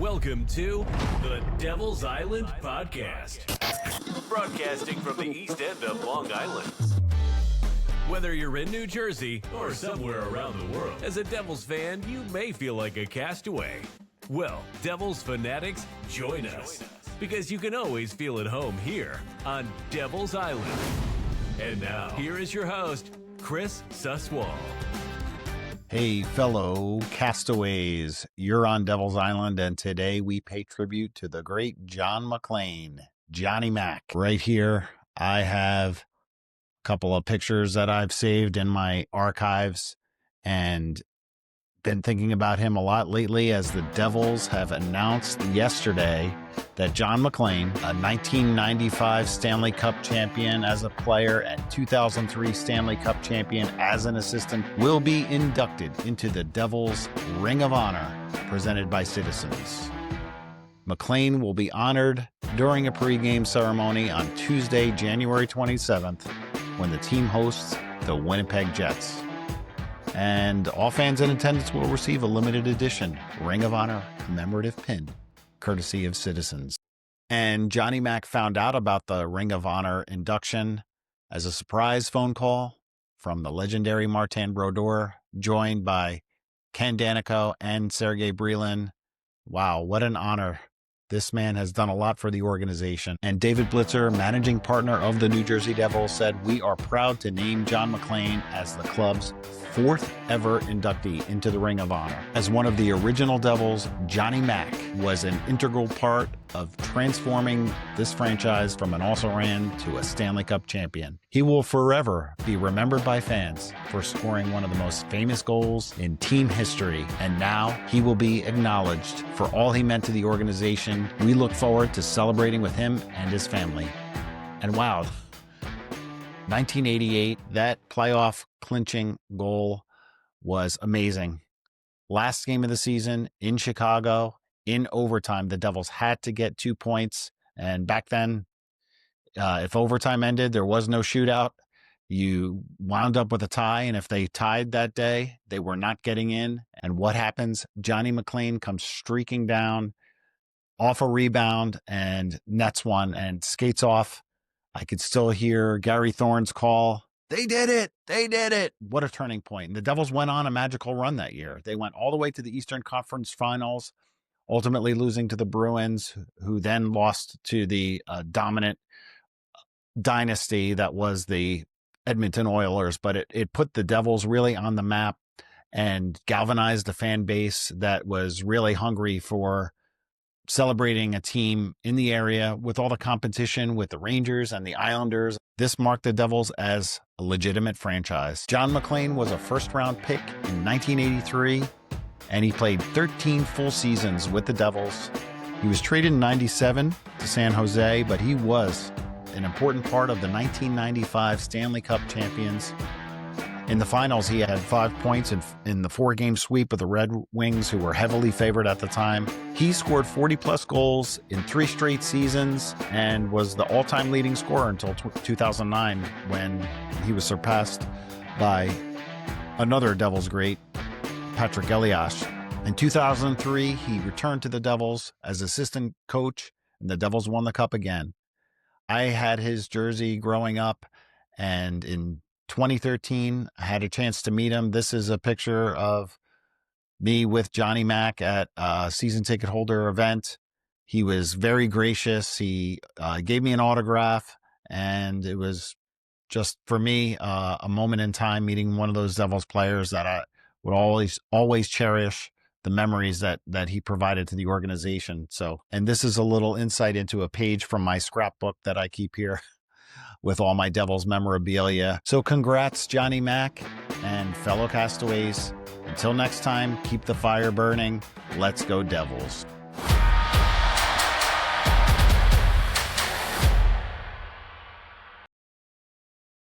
Welcome to the Devil's Island Podcast, broadcasting from the east end of Long Island. Whether you're in New Jersey or somewhere around the world, as a Devils fan, you may feel like a castaway. Well, Devils fanatics, join us, because you can always feel at home here on Devil's Island. And now, here is your host, Chris Susswall. Hey, fellow castaways, you're on Devil's Island, and today we pay tribute to the great John MacLean, Johnny Mac. Right here, I have a couple of pictures that I've saved in my archives and been thinking about him a lot lately as the Devils have announced yesterday that John MacLean, a 1995 Stanley Cup champion as a player and 2003 Stanley Cup champion as an assistant, will be inducted into the Devils Ring of Honor presented by Citizens. MacLean will be honored during a pregame ceremony on Tuesday, January 27th, when the team hosts the Winnipeg Jets. And all fans in attendance will receive a limited edition Ring of Honor commemorative pin, courtesy of Citizens. And Johnny Mac found out about the Ring of Honor induction as a surprise phone call from the legendary Martin Brodeur, joined by Ken Danico and Sergei Brylin. Wow, what an honor. This man has done a lot for the organization. And David Blitzer, managing partner of the New Jersey Devils, said, "We are proud to name John MacLean as the club's fourth ever inductee into the Ring of Honor. As one of the original Devils, Johnny Mac was an integral part of transforming this franchise from an also-ran to a Stanley Cup champion. He will forever be remembered by fans for scoring one of the most famous goals in team history, and now he will be acknowledged for all he meant to the organization. We look forward to celebrating with him and his family." And wow, 1988, that playoff clinching goal was amazing. Last game of the season in Chicago, in overtime, the Devils had to get 2 points. And back then, if overtime ended, there was no shootout. You wound up with a tie. And if they tied that day, they were not getting in. And what happens? Johnny MacLean comes streaking down off a rebound and nets one and skates off. I could still hear Gary Thorne's call. They did it. They did it. What a turning point. And the Devils went on a magical run that year. They went all the way to the Eastern Conference Finals, ultimately losing to the Bruins, who then lost to the dominant dynasty that was the Edmonton Oilers. But it put the Devils really on the map and galvanized the fan base that was really hungry for celebrating a team in the area with all the competition with the Rangers and the Islanders. This marked the Devils as a legitimate franchise. John MacLean was a first-round pick in 1983, and he played 13 full seasons with the Devils. He was traded in 97 to San Jose, but he was an important part of the 1995 Stanley Cup champions. In the finals, he had 5 points in the 4-game sweep of the Red Wings, who were heavily favored at the time. He scored 40-plus goals in 3 straight seasons and was the all-time leading scorer until 2009, when he was surpassed by another Devils great, Patrick Elias. In 2003, he returned to the Devils as assistant coach, and the Devils won the Cup again. I had his jersey growing up, and in 2013, I had a chance to meet him. This is a picture of me with Johnny Mac at a season ticket holder event. He was very gracious. He gave me an autograph, and it was just, for me, a moment in time meeting one of those Devils players that I would always cherish the memories that he provided to the organization. So, and this is a little insight into a page from my scrapbook that I keep here with all my Devils memorabilia. So congrats, Johnny Mac and fellow castaways. Until next time, keep the fire burning. Let's go Devils.